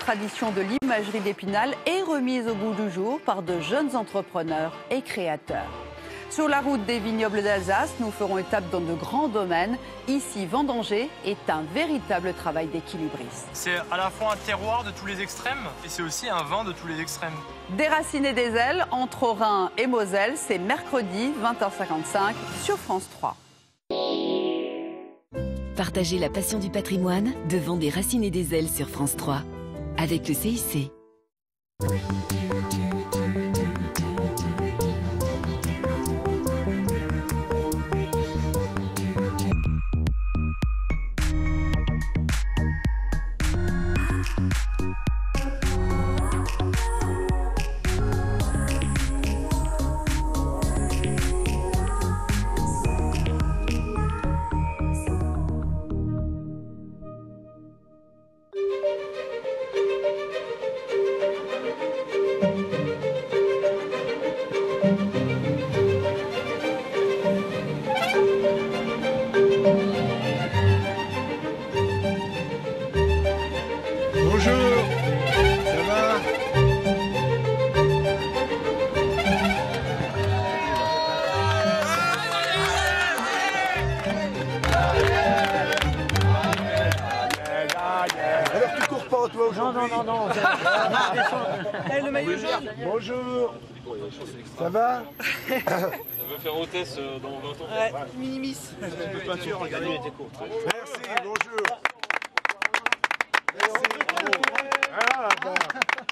tradition de l'imagerie d'Épinal est remise au goût du jour par de jeunes entrepreneurs et créateurs. Sur la route des vignobles d'Alsace, nous ferons étape dans de grands domaines. Ici, vendanger est un véritable travail d'équilibriste. C'est à la fois un terroir de tous les extrêmes et c'est aussi un vin de tous les extrêmes. Déraciner des ailes entre Rhin et Moselle, c'est mercredi 20h55 sur France 3. Partagez la passion du patrimoine devant des racines et des ailes sur France 3 avec le CIC. Non. Hey, le maillot jaune. Bonjour. Ça va? On veut faire hôtesse dans 20 ans. Ouais, minimis. Un petit peu de peinture, regardez, il était court. Merci, bonjour.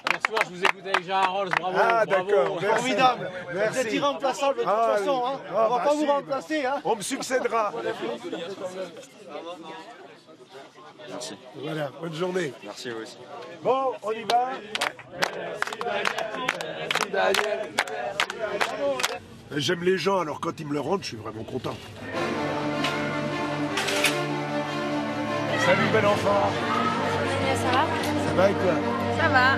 Hier soir, je vous écoutais avec Gérard Rolls, bravo. Ah, d'accord, merci. Formidable. Merci. Vous êtes irremplaçable de toute façon. Hein. On va pas vous remplacer. Hein. On me succédera. Merci. Voilà, bonne journée. Merci vous aussi. Bon, on y va. Merci Daniel. J'aime les gens, alors quand ils me le rendent, je suis vraiment content. Salut bel enfant. Ça va? Ça va et toi? Ça va.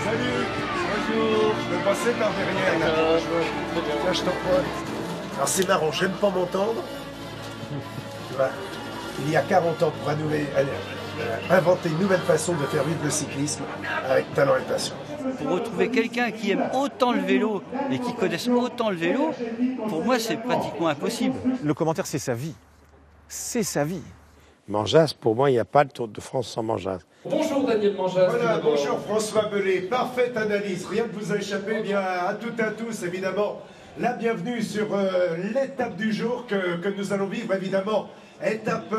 Salut. Bonjour. Je vais passer par derrière là. Tiens, je t'en prie. Alors c'est marrant, j'aime pas m'entendre. Tu vois, il y a 40 ans pour inventer une nouvelle façon de faire vivre le cyclisme avec talent et passion. Pour retrouver quelqu'un qui aime autant le vélo et qui connaisse autant le vélo, pour moi c'est pratiquement impossible. Le commentaire, c'est sa vie. C'est sa vie. Manjas, pour moi, il n'y a pas de Tour de France sans Manjas. Bonjour Daniel Manjas. Voilà, bonjour François Belay. Parfaite analyse, rien ne vous a échappé. Bien à toutes et à tous, évidemment, la bienvenue sur l'étape du jour que nous allons vivre, évidemment. Étape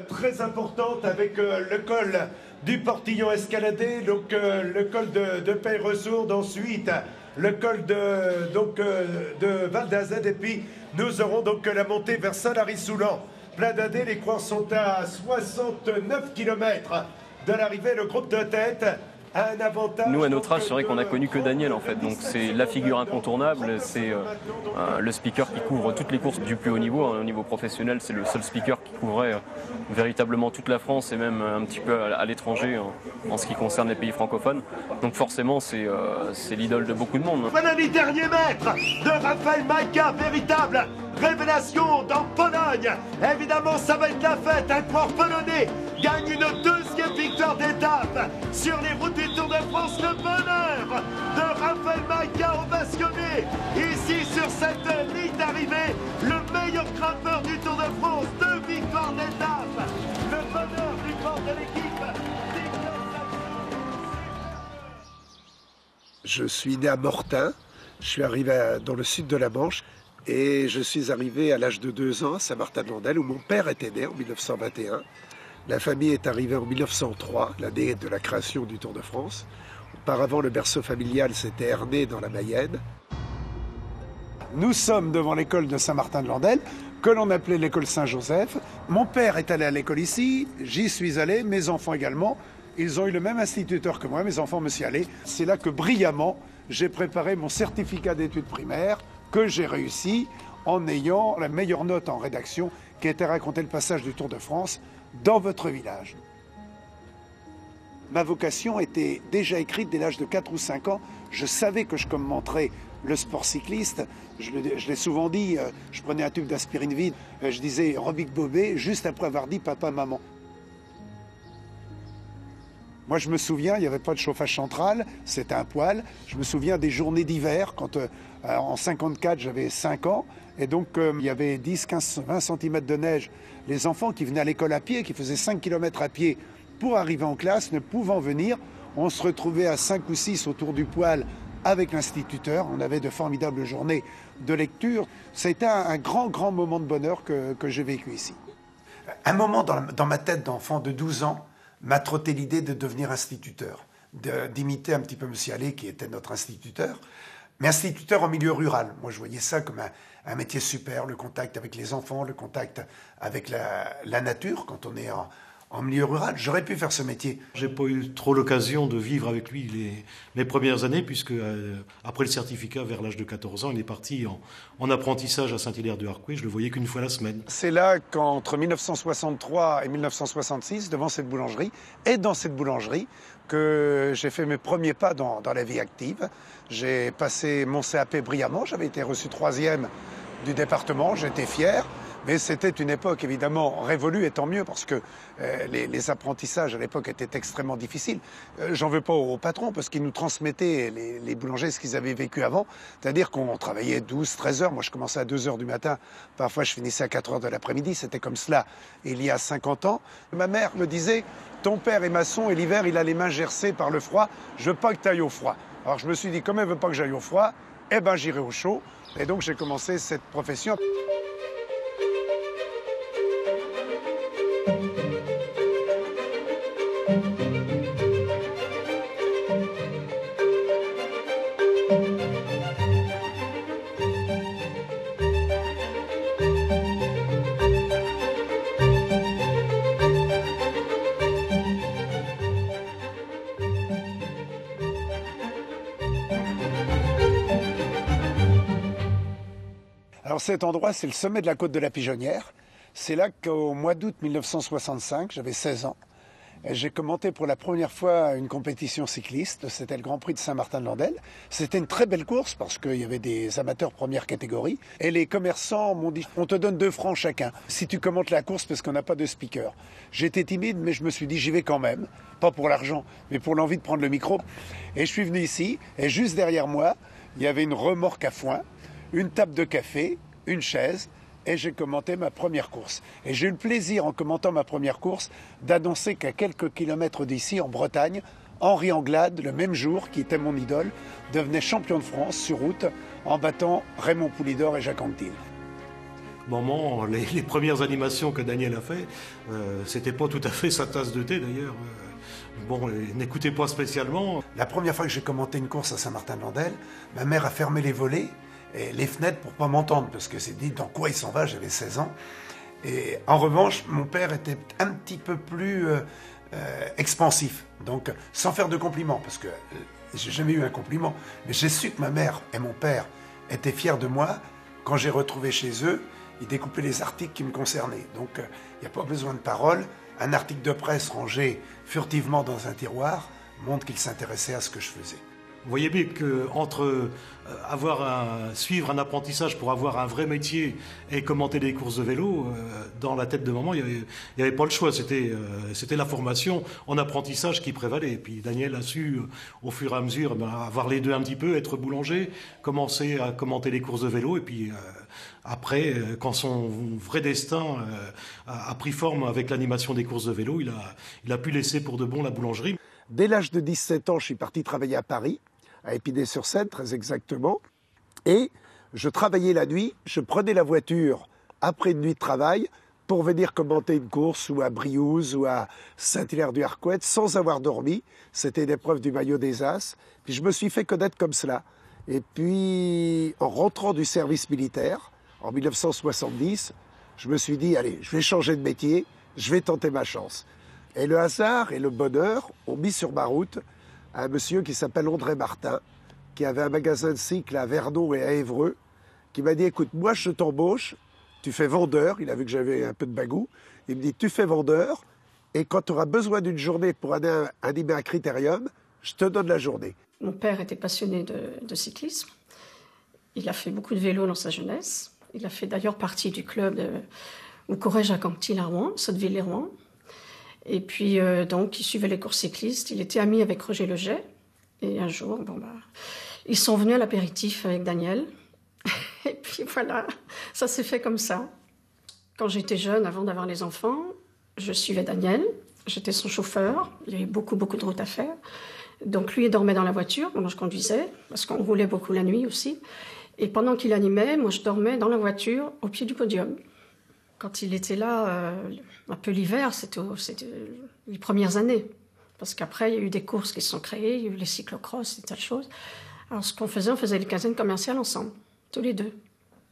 très importante avec le col du Portillon escaladé, donc le col de Paye-Ressourdes, ensuite le col de Val d'Azède, et puis nous aurons donc la montée vers Saint-Lary-Soulan. Pladadé, les coureurs sont à 69 km de l'arrivée, le groupe de tête a un avantage. Nous, à notre âge, c'est vrai qu'on n'a connu que Daniel, en fait. Donc c'est la figure incontournable, c'est le speaker qui couvre toutes les courses du plus haut niveau. Au niveau professionnel, c'est le seul speaker qui couvrait véritablement toute la France et même un petit peu à l'étranger en ce qui concerne les pays francophones. Donc forcément, c'est l'idole de beaucoup de monde. Voilà les derniers mètres de Raphaël Majka, véritable révélation dans Pologne. Évidemment, ça va être la fête. Un coureur polonais gagne une deuxième victoire d'étape sur les routes du Tour de France. Le bonheur de Raphaël Majka ovationné ici sur cette ligne d'arrivée. Le meilleur grimpeur du Tour de France. 2 victoires d'étape. Le bonheur du corps de l'équipe. Je suis né à Mortain. Je suis arrivé dans le sud de la Manche. Et je suis arrivé à l'âge de 2 ans à Saint-Martin-de-Landelle, où mon père était né en 1921. La famille est arrivée en 1903, l'année de la création du Tour de France. Auparavant, le berceau familial, c'était Ernée dans la Mayenne. Nous sommes devant l'école de Saint-Martin-de-Landelle, que l'on appelait l'école Saint-Joseph. Mon père est allé à l'école ici, j'y suis allé, mes enfants également. Ils ont eu le même instituteur que moi, mes enfants me s'y allaient. C'est là que brillamment, j'ai préparé mon certificat d'études primaires, que j'ai réussi en ayant la meilleure note en rédaction qui était raconter le passage du Tour de France dans votre village. Ma vocation était déjà écrite dès l'âge de 4 ou 5 ans. Je savais que je commenterais le sport cycliste, je l'ai souvent dit, je prenais un tube d'aspirine vide, je disais Robic Bobet, juste après avoir dit papa, maman. Moi, je me souviens, il n'y avait pas de chauffage central, c'était un poêle. Je me souviens des journées d'hiver, quand en 54, j'avais 5 ans, et donc il y avait 10, 15, 20 cm de neige. Les enfants qui venaient à l'école à pied, qui faisaient 5 km à pied pour arriver en classe, ne pouvant venir, on se retrouvait à 5 ou 6 autour du poêle avec l'instituteur. On avait de formidables journées de lecture. C'était un grand, grand moment de bonheur que j'ai vécu ici. Un moment dans ma tête d'enfant de 12 ans, m'a trotté l'idée de devenir instituteur, d'imiter un petit peu M. Allais, qui était notre instituteur, mais instituteur en milieu rural. Moi, je voyais ça comme un métier super, le contact avec les enfants, le contact avec la nature, quand on est en milieu rural. J'aurais pu faire ce métier. J'ai pas eu trop l'occasion de vivre avec lui mes premières années, puisque après le certificat, vers l'âge de 14 ans, il est parti en apprentissage à Saint-Hilaire-du-Harcouët. Je le voyais qu'une fois la semaine. C'est là qu'entre 1963 et 1966, devant cette boulangerie, et dans cette boulangerie, que j'ai fait mes premiers pas dans la vie active. J'ai passé mon CAP brillamment. J'avais été reçu 3e du département. J'étais fier. Mais c'était une époque évidemment révolue, et tant mieux, parce que les apprentissages à l'époque étaient extrêmement difficiles. J'en veux pas au patron, parce qu'ils nous transmettaient, les boulangers, ce qu'ils avaient vécu avant. C'est-à-dire qu'on travaillait 12, 13 heures. Moi, je commençais à 2 heures du matin. Parfois, je finissais à 4 heures de l'après-midi. C'était comme cela il y a 50 ans. Ma mère me disait, ton père est maçon et l'hiver, il a les mains gercées par le froid. Je veux pas que tu ailles au froid. Alors, je me suis dit, comme elle veut pas que j'aille au froid, eh ben, j'irai au chaud. Et donc, j'ai commencé cette profession. Alors cet endroit, c'est le sommet de la côte de la Pigeonnière. C'est là qu'au mois d'août 1965, j'avais 16 ans, j'ai commenté pour la première fois une compétition cycliste. C'était le Grand Prix de Saint-Martin-de-Landelle. C'était une très belle course parce qu'il y avait des amateurs première catégorie. Et les commerçants m'ont dit, on te donne 2 francs chacun si tu commentes la course parce qu'on n'a pas de speaker. J'étais timide, mais je me suis dit, j'y vais quand même. Pas pour l'argent, mais pour l'envie de prendre le micro. Et je suis venu ici, et juste derrière moi, il y avait une remorque à foin, une table de café, une chaise, et j'ai commenté ma première course. Et j'ai eu le plaisir, en commentant ma première course, d'annoncer qu'à quelques kilomètres d'ici, en Bretagne, Henri Anglade, le même jour, qui était mon idole, devenait champion de France sur route en battant Raymond Poulidor et Jacques Anquetil. Moment, les premières animations que Daniel a fait, c'était pas tout à fait sa tasse de thé d'ailleurs. Bon, n'écoutez pas spécialement. La première fois que j'ai commenté une course à Saint-Martin-de-Landelle, ma mère a fermé les volets et les fenêtres pour pas m'entendre, parce que c'est dit dans quoi il s'en va, j'avais 16 ans. Et en revanche, mon père était un petit peu plus expansif, donc sans faire de compliments, parce que j'ai jamais eu un compliment, mais j'ai su que ma mère et mon père étaient fiers de moi. Quand j'ai retrouvé chez eux, ils découpaient les articles qui me concernaient. Donc il n'y a pas besoin de parole. Un article de presse rangé furtivement dans un tiroir montre qu'ils s'intéressaient à ce que je faisais. Vous voyez bien qu'entre suivre un apprentissage pour avoir un vrai métier et commenter des courses de vélo, dans la tête de maman, il n'y avait pas le choix. C'était la formation en apprentissage qui prévalait. Et puis Daniel a su, au fur et à mesure, avoir les deux un petit peu, être boulanger, commencer à commenter les courses de vélo. Et puis après, quand son vrai destin a pris forme avec l'animation des courses de vélo, il a pu laisser pour de bon la boulangerie. Dès l'âge de 17 ans, je suis parti travailler à Paris, à Épinay-sur-Seine, très exactement. Et je travaillais la nuit, je prenais la voiture après une nuit de travail pour venir commenter une course ou à Briouze ou à Saint-Hilaire-du-Harcouët sans avoir dormi. C'était l'épreuve du maillot des As. Puis je me suis fait connaître comme cela. Et puis, en rentrant du service militaire, en 1970, je me suis dit, allez, je vais changer de métier, je vais tenter ma chance. Et le hasard et le bonheur ont mis sur ma route un monsieur qui s'appelle André Martin, qui avait un magasin de cycles à Vernon et à Évreux, qui m'a dit, écoute, moi je t'embauche, tu fais vendeur, il a vu que j'avais un peu de bagou, il me dit, tu fais vendeur, et quand tu auras besoin d'une journée pour animer un critérium, je te donne la journée. Mon père était passionné de cyclisme, Il a fait beaucoup de vélo dans sa jeunesse. Il a fait d'ailleurs partie du club où courait Jacques Anquetil à Rouen, Sotteville-les-Rouen. Et puis, donc, il suivait les courses cyclistes. Il était ami avec Roger Leget. Et un jour, ils sont venus à l'apéritif avec Daniel. Et puis voilà, ça s'est fait comme ça. Quand j'étais jeune, avant d'avoir les enfants, je suivais Daniel. J'étais son chauffeur. Il y avait beaucoup de routes à faire. Donc lui, il dormait dans la voiture pendant que je conduisais, parce qu'on roulait beaucoup la nuit aussi. Et pendant qu'il animait, moi, je dormais dans la voiture, au pied du podium. Quand il était là, un peu l'hiver, c'était les premières années. Parce qu'après, il y a eu des courses qui se sont créées, il y a eu les cyclocross et tas de choses. Alors, ce qu'on faisait, on faisait les quinzaines commerciales ensemble, tous les deux.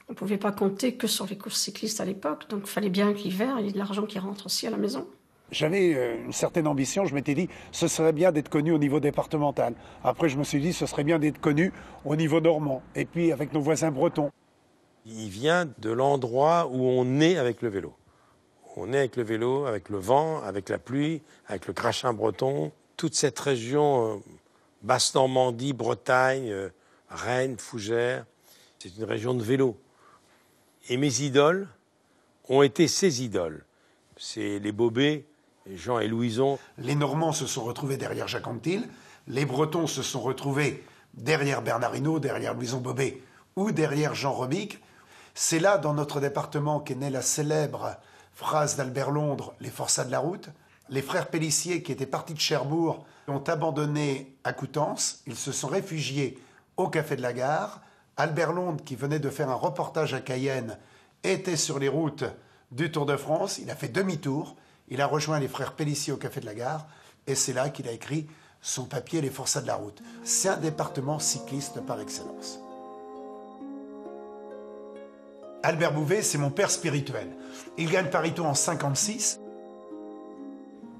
On ne pouvait pas compter que sur les courses cyclistes à l'époque, donc il fallait bien que l'hiver, il y ait de l'argent qui rentre aussi à la maison. J'avais une certaine ambition, je m'étais dit, ce serait bien d'être connu au niveau départemental. Après, je me suis dit, ce serait bien d'être connu au niveau normand, et puis avec nos voisins bretons. Il vient de l'endroit où on est avec le vélo. On est avec le vélo, avec le vent, avec la pluie, avec le crachin breton. Toute cette région, Basse-Normandie, Bretagne, Rennes, Fougères, c'est une région de vélo. Et mes idoles ont été ces idoles. C'est les Bobet, Jean et Louison. Les Normands se sont retrouvés derrière Jacques Anquetil, les Bretons se sont retrouvés derrière Bernard Hinault, derrière Louison Bobet ou derrière Jean Robic. C'est là, dans notre département, qu'est née la célèbre phrase d'Albert Londres, « Les forçats de la route ». Les frères Pélissier, qui étaient partis de Cherbourg, ont abandonné à Coutances. Ils se sont réfugiés au Café de la Gare. Albert Londres, qui venait de faire un reportage à Cayenne, était sur les routes du Tour de France. Il a fait demi-tour. Il a rejoint les frères Pélissier au Café de la Gare. Et c'est là qu'il a écrit son papier « Les forçats de la route ». C'est un département cycliste par excellence. Albert Bouvet, c'est mon père spirituel. Il gagne Paris-Tours en 56.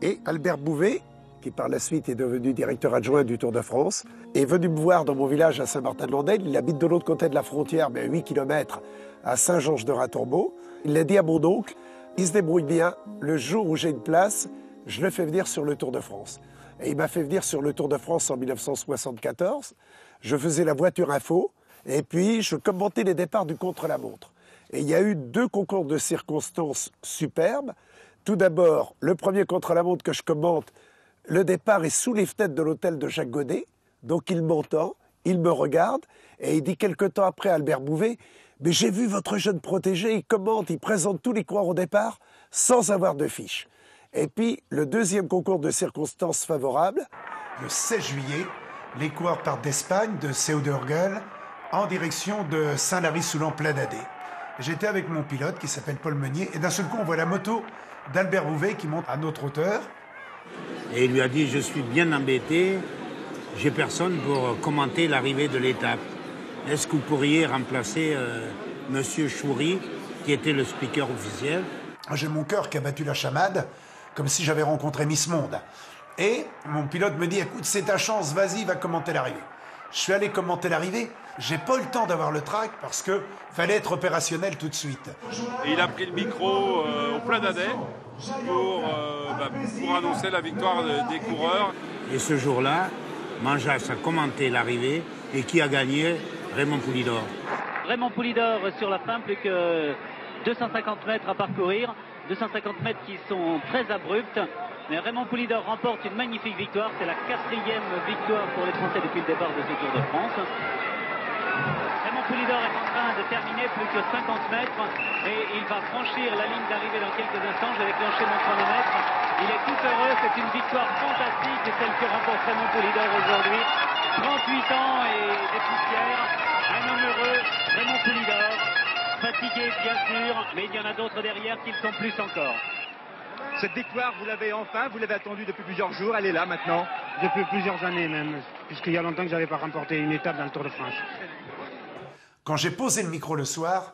Et Albert Bouvet, qui par la suite est devenu directeur adjoint du Tour de France, est venu me voir dans mon village à Saint-Martin-de-Landelle. Il habite de l'autre côté de la frontière, mais à 8 km, à Saint-Georges-de-Ratombeau. Il l'a dit à mon oncle, il se débrouille bien, le jour où j'ai une place, je le fais venir sur le Tour de France. Et il m'a fait venir sur le Tour de France en 1974. Je faisais la voiture info, et puis je commentais les départs du contre-la-montre. Et il y a eu 2 concours de circonstances superbes. Tout d'abord, le premier contre-la-montre que je commente, le départ est sous les fenêtres de l'hôtel de Jacques Godet. Donc il m'entend, il me regarde, et il dit quelque temps après à Albert Bouvet, « Mais j'ai vu votre jeune protégé, il commente, il présente tous les coureurs au départ, sans avoir de fiche. » Et puis, le deuxième concours de circonstances favorables, le 16 juillet, les coureurs partent d'Espagne, de Seu-d'Urgell, en direction de Saint-Lary-Soulan-Pladadé. J'étais avec mon pilote qui s'appelle Paul Meunier, et d'un seul coup, on voit la moto d'Albert Bouvet qui monte à notre hauteur. Et il lui a dit, je suis bien embêté, j'ai personne pour commenter l'arrivée de l'étape. Est-ce que vous pourriez remplacer Monsieur Choury, qui était le speaker officiel? J'ai mon cœur qui a battu la chamade, comme si j'avais rencontré Miss Monde. Et mon pilote me dit, écoute, c'est ta chance, vas-y, va commenter l'arrivée. Je suis allé commenter l'arrivée, j'ai pas eu le temps d'avoir le track parce que fallait être opérationnel tout de suite. Et il a pris le micro au Pladadais pour annoncer la victoire des coureurs. Et ce jour-là, Manjas a commenté l'arrivée et qui a gagné? Raymond Poulidor. Raymond Poulidor sur la fin, plus que 250 mètres à parcourir, 250 mètres qui sont très abruptes. Mais Raymond Poulidor remporte une magnifique victoire. C'est la 4e victoire pour les Français depuis le départ de ce Tour de France. Raymond Poulidor est en train de terminer plus que 50 mètres et il va franchir la ligne d'arrivée dans quelques instants. Je vais déclencher mon chronomètre. Il est tout heureux. C'est une victoire fantastique. C'est celle que remporte Raymond Poulidor aujourd'hui. 38 ans et des poussières. Un homme heureux, Raymond Poulidor. Fatigué bien sûr, mais il y en a d'autres derrière qui le sont plus encore. Cette victoire, vous l'avez enfin, vous l'avez attendue depuis plusieurs jours, elle est là maintenant. Depuis plusieurs années même, puisqu'il y a longtemps que je n'avais pas remporté une étape dans le Tour de France. Quand j'ai posé le micro le soir,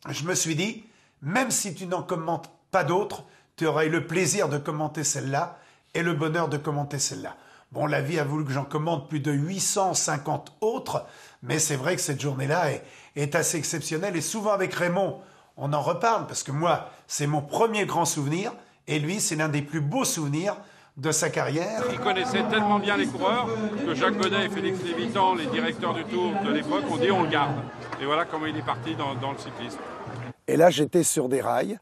je me suis dit, même si tu n'en commentes pas d'autres, tu auras eu le plaisir de commenter celle-là et le bonheur de commenter celle-là. Bon, la vie a voulu que j'en commente plus de 850 autres, mais c'est vrai que cette journée-là est assez exceptionnelle. Et souvent avec Raymond, on en reparle, parce que moi, c'est mon premier grand souvenir, et lui, c'est l'un des plus beaux souvenirs de sa carrière. Il connaissait tellement bien les coureurs que Jacques Godet et Félix Lévitan, les directeurs du Tour de l'époque, ont dit on le garde. Et voilà comment il est parti dans le cyclisme. Et là, j'étais sur des rails.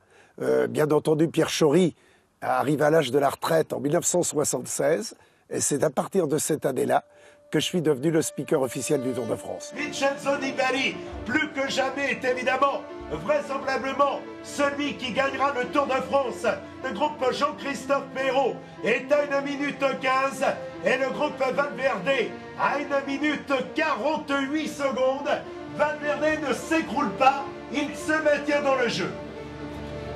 Bien entendu, Pierre Chory arrive à l'âge de la retraite en 1976. Et c'est à partir de cette année-là que je suis devenu le speaker officiel du Tour de France. Vincenzo Nibali, plus que jamais, est évidemment, vraisemblablement, celui qui gagnera le Tour de France. Le groupe Jean-Christophe Perrault est à 1 minute 15 et le groupe Valverde à 1 minute 48 secondes. Valverde ne s'écroule pas, il se maintient dans le jeu.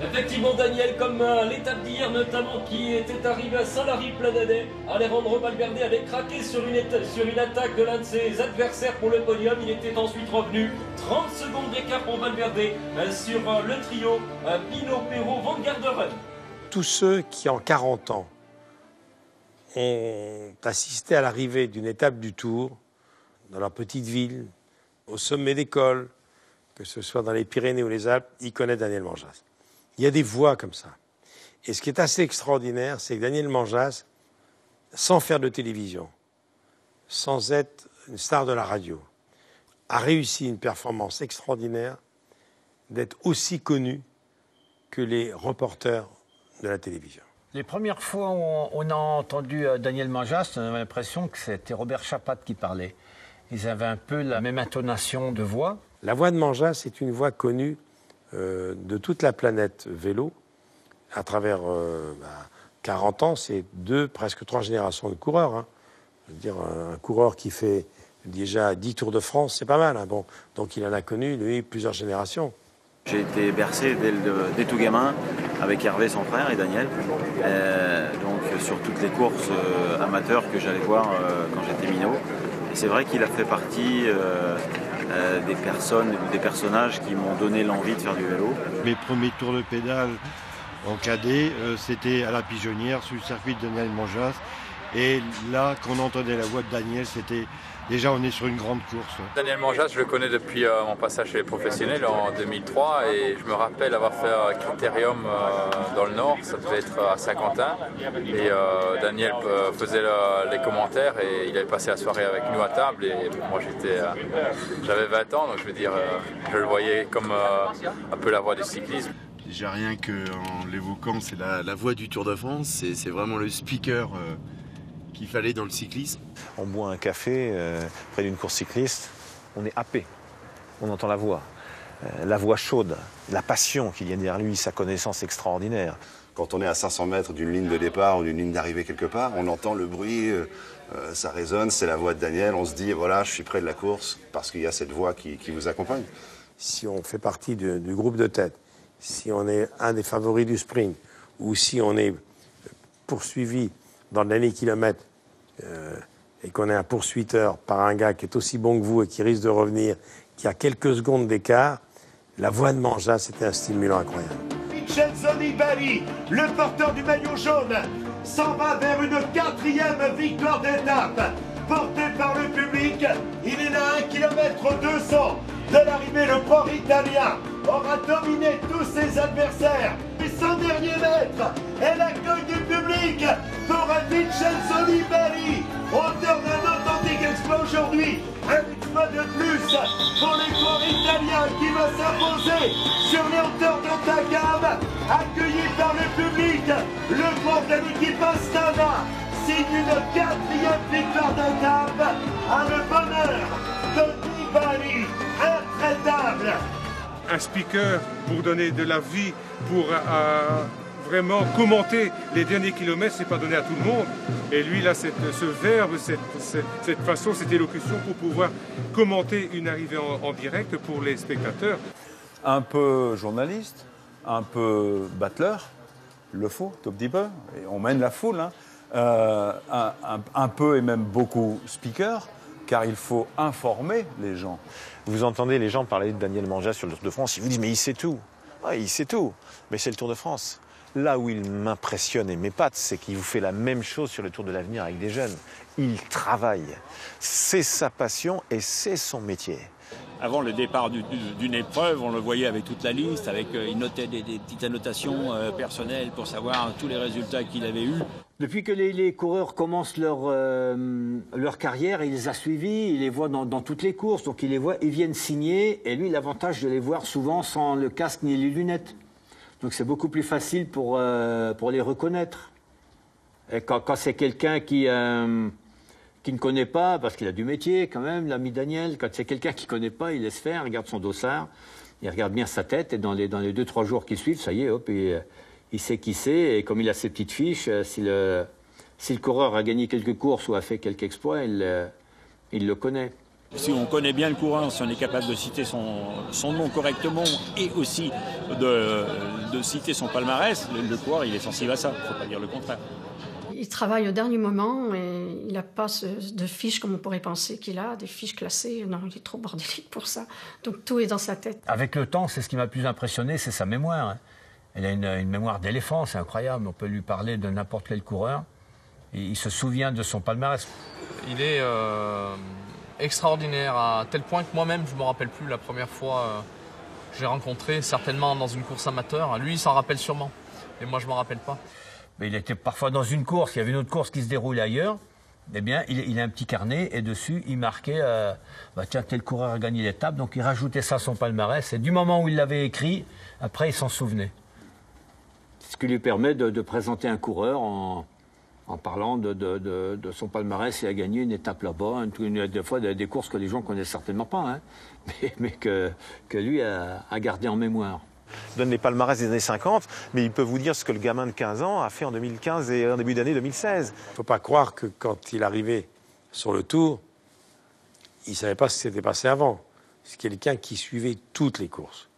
Effectivement, Daniel, comme l'étape d'hier notamment qui était arrivé à Saint-Lary-Pladadès, Alejandro Valverde avait craqué sur une attaque de l'un de ses adversaires pour le podium. Il était ensuite revenu 30 secondes d'écart pour Valverde sur le trio Pinot, Perrault, Van Garderen. Tous ceux qui en 40 ans ont assisté à l'arrivée d'une étape du Tour dans leur petite ville, au sommet des cols, que ce soit dans les Pyrénées ou les Alpes, ils connaissent Daniel Manjas. Il y a des voix comme ça. Et ce qui est assez extraordinaire, c'est que Daniel Manjas, sans faire de télévision, sans être une star de la radio, a réussi une performance extraordinaire d'être aussi connu que les reporters de la télévision. Les premières fois où on a entendu Daniel Manjas, on avait l'impression que c'était Robert Chapat qui parlait. Ils avaient un peu la même intonation de voix. La voix de Manjas est une voix connue de toute la planète vélo, à travers 40 ans, c'est presque 3 générations de coureurs. Hein. Je veux dire, un coureur qui fait déjà 10 Tours de France, c'est pas mal. Hein. Bon, donc il en a connu, lui, plusieurs générations. J'ai été bercé dès tout gamin avec Hervé, son frère, et Daniel. Donc sur toutes les courses amateurs que j'allais voir quand j'étais minot. Et c'est vrai qu'il a fait partie des personnes ou des personnages qui m'ont donné l'envie de faire du vélo. Mes premiers tours de pédale en cadet, c'était à la Pigeonnière, sur le circuit de Daniel Manjas. Et là, quand on entendait la voix de Daniel, c'était déjà on est sur une grande course. Daniel Manjas, je le connais depuis mon passage chez les professionnels en 2003 et je me rappelle avoir fait un critérium dans le Nord, ça devait être à Saint-Quentin. Et Daniel faisait les commentaires et il avait passé la soirée avec nous à table. Et moi j'avais 20 ans, donc je veux dire, je le voyais comme un peu la voix du cyclisme. Déjà rien qu'en l'évoquant, c'est la voix du Tour de France, c'est vraiment le speaker qu'il fallait dans le cyclisme. On boit un café près d'une course cycliste, on est happé, on entend la voix chaude, la passion qu'il y a derrière lui, sa connaissance extraordinaire. Quand on est à 500 mètres d'une ligne de départ ou d'une ligne d'arrivée quelque part, on entend le bruit, ça résonne, c'est la voix de Daniel, on se dit voilà, je suis près de la course parce qu'il y a cette voix qui vous accompagne. Si on fait partie du groupe de tête, si on est un des favoris du sprint, ou si on est poursuivi dans le dernier kilomètre et qu'on est un poursuiteur par un gars qui est aussi bon que vous et qui risque de revenir, qui a quelques secondes d'écart, la voix de Manjas, c'était un stimulant incroyable. Vincenzo Nibali, le porteur du maillot jaune, s'en va vers une 4e victoire d'étape. Porté par le public, il est à 1 km 200 de l'arrivée. Le port italien aura dominé tous ses adversaires. Les 100 derniers mètres et l'accueil du public pour Vincenzo Nibali, auteur d'un authentique exploit aujourd'hui. Un exploit de plus pour les coureurs italiens qui va s'imposer sur les hauteurs de Takam, accueilli par le public. Le groupe de l'équipe Astana signe une 4e victoire d'étape à le bonheur de Nibali, intraitable. Un speaker pour donner de la vie, pour vraiment commenter les derniers kilomètres, c'est pas donné à tout le monde. Et lui, là, ce verbe, cette façon, cette élocution pour pouvoir commenter une arrivée en direct pour les spectateurs. Un peu journaliste, un peu battleur, le faut, tout petit peu, et on mène la foule, hein. Un peu et même beaucoup speaker, car il faut informer les gens. Vous entendez les gens parler de Daniel Manjas sur le Tour de France, ils vous disent mais il sait tout. Ouais, il sait tout, mais c'est le Tour de France. Là où il m'impressionne et m'épate, c'est qu'il vous fait la même chose sur le Tour de l'Avenir avec des jeunes. Il travaille. C'est sa passion et c'est son métier. Avant le départ d'une épreuve, on le voyait avec toute la liste, il notait des petites annotations personnelles pour savoir tous les résultats qu'il avait eus. Depuis que les coureurs commencent leur carrière, il les a suivis, il les voit dans toutes les courses, donc il les voit, ils viennent signer, et lui, l'avantage de les voir souvent sans le casque ni les lunettes. Donc c'est beaucoup plus facile pour les reconnaître. Et quand c'est quelqu'un qui ne connaît pas, parce qu'il a du métier quand même, l'ami Daniel, quand c'est quelqu'un qui ne connaît pas, il laisse faire, il regarde son dossard, il regarde bien sa tête, et dans les 2-3 jours qui suivent, ça y est, hop, il sait qui c'est, et comme il a ses petites fiches, si le coureur a gagné quelques courses ou a fait quelques exploits, il le connaît. Si on connaît bien le coureur, si on est capable de citer son nom correctement et aussi de citer son palmarès, le coureur il est sensible à ça, il ne faut pas dire le contraire. Il travaille au dernier moment et il n'a pas de fiches comme on pourrait penser qu'il a, des fiches classées. Non, il est trop bordélique pour ça. Donc tout est dans sa tête. Avec le temps, c'est ce qui m'a le plus impressionné, c'est sa mémoire. Elle a une mémoire d'éléphant, c'est incroyable. On peut lui parler de n'importe quel coureur. Et il se souvient de son palmarès. Il est extraordinaire à tel point que moi-même, je ne me rappelle plus la première fois que j'ai rencontré, certainement dans une course amateur. Lui, il s'en rappelle sûrement, et moi, je ne m'en rappelle pas. Mais il était parfois dans une course, il y avait une autre course qui se déroulait ailleurs. Eh bien, il a un petit carnet et dessus, il marquait tiens, tel coureur a gagné l'étape. Donc, il rajoutait ça à son palmarès. Et du moment où il l'avait écrit, après, il s'en souvenait. Ce qui lui permet de présenter un coureur en parlant de son palmarès. Il a gagné une étape là-bas, des fois des courses que les gens ne connaissent certainement pas, hein, mais que lui a gardé en mémoire. Il donne les palmarès des années 50, mais il peut vous dire ce que le gamin de 15 ans a fait en 2015 et en début d'année 2016. Il ne faut pas croire que quand il arrivait sur le Tour, il ne savait pas ce qui s'était passé avant. C'est quelqu'un qui suivait toutes les courses,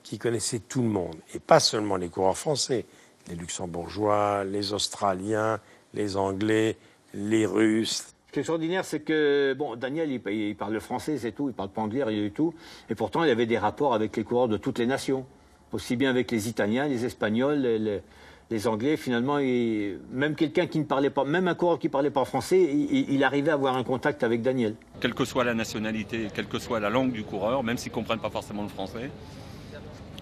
qui connaissait tout le monde, et pas seulement les coureurs français, les Luxembourgeois, les Australiens, les Anglais, les Russes. Ce qui est extraordinaire, c'est que, Daniel, il parle le français, c'est tout, il parle pas anglais, rien du tout, et pourtant il avait des rapports avec les coureurs de toutes les nations, aussi bien avec les Italiens, les Espagnols, les Anglais. Finalement, même quelqu'un qui ne parlait pas, même un coureur qui ne parlait pas français, il arrivait à avoir un contact avec Daniel. Quelle que soit la nationalité, quelle que soit la langue du coureur, même s'ils ne comprennent pas forcément le français,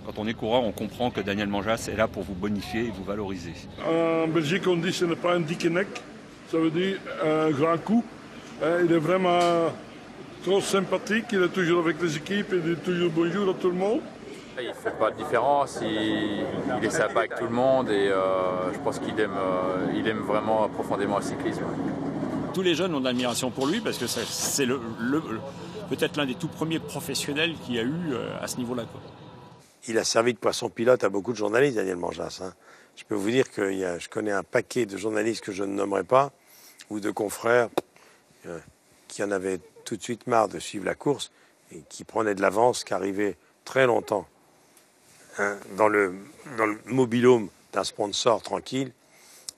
quand on est coureur, on comprend que Daniel Manjas est là pour vous bonifier et vous valoriser. En Belgique, on dit que ce n'est pas un dikke nek, ça veut dire un grand coup. Il est vraiment trop sympathique, il est toujours avec les équipes, il dit toujours bonjour à tout le monde. Il ne fait pas de différence, il est sympa avec tout le monde et je pense qu'il aime vraiment profondément le cyclisme. Tous les jeunes ont de l'admiration pour lui parce que c'est peut-être l'un des tout premiers professionnels qu'il y a eu à ce niveau-là. Il a servi de poisson pilote à beaucoup de journalistes, Daniel Manjas. Hein. Je peux vous dire que je connais un paquet de journalistes que je ne nommerai pas, ou de confrères qui en avaient tout de suite marre de suivre la course et qui prenaient de l'avance, qui arrivaient très longtemps dans le mobil-home d'un sponsor tranquille,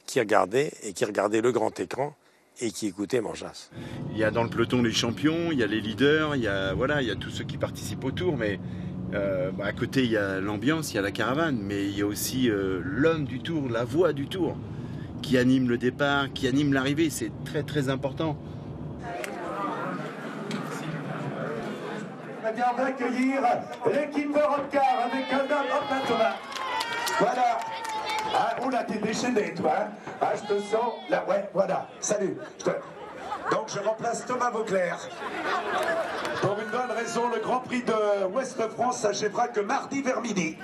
qui regardait le grand écran et qui écoutait Manjas. Il y a dans le peloton les champions, il y a les leaders, il y a tous ceux qui participent au Tour, mais à côté il y a l'ambiance, il y a la caravane, mais il y a aussi l'homme du Tour, la voix du Tour, qui anime le départ, qui anime l'arrivée, c'est très très important. On va accueillir l'équipe Europcar avec un homme, hop là Thomas. Voilà. Ah, oula, t'es déchaîné toi. Hein. Ah, je te sens là, ouais, voilà. Salut. Donc je remplace Thomas Vauclair. Pour une bonne raison, le Grand Prix de Ouest-France s'achèvera que mardi vers midi.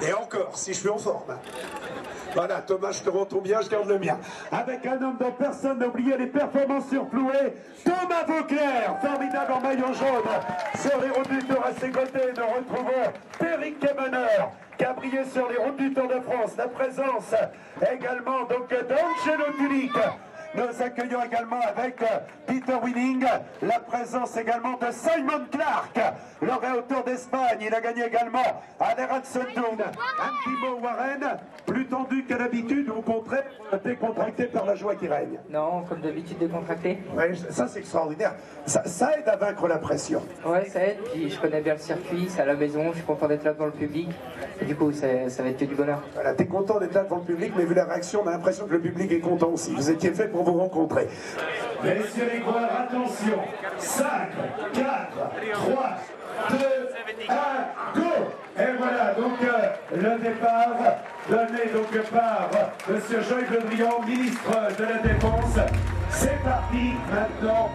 Et encore, si je suis en forme. Voilà, Thomas, je te rends ton bien, je garde le mien. Avec un homme dont personne n'a oublié les performances surplouées, Thomas Vauclair, formidable en maillot jaune. Sur les routes du Tour à ses côtés, nous retrouvons Eric Kemeneur, qui a brillé sur les routes du Tour de France. La présence également donc d'Angelo Tulic. Nous accueillons également avec Peter Winning la présence également de Simon Clark, lauréat au Tour d'Espagne. Il a gagné également à l'Eratsundum. Un petit mot, Warren, plus tendu qu'à l'habitude ou au contraire décontracté par la joie qui règne? Non, comme d'habitude décontracté. Ouais, ça c'est extraordinaire. Ça aide à vaincre la pression. Ouais, ça aide. Puis je connais bien le circuit, c'est à la maison, je suis content d'être là devant le public. Et du coup, ça va être que du bonheur. Voilà, t'es content d'être là devant le public, mais vu la réaction, on a l'impression que le public est content aussi. Vous étiez fait pour pour vous rencontrer. Messieurs les coureurs, attention. 5, 4, 3, 2, 1, go! Et voilà, donc le départ donné donc par M. Jean-Yves Le Drian, ministre de la Défense. C'est parti maintenant.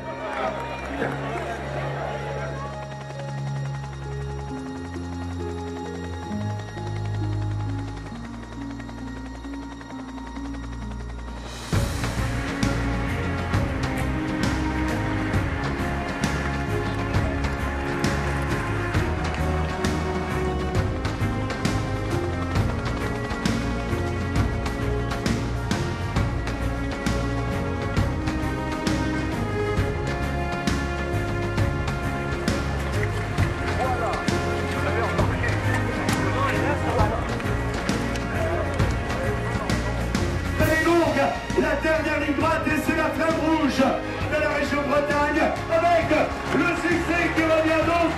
La dernière ligne droite et c'est la flamme rouge de la région Bretagne avec le succès qui revient donc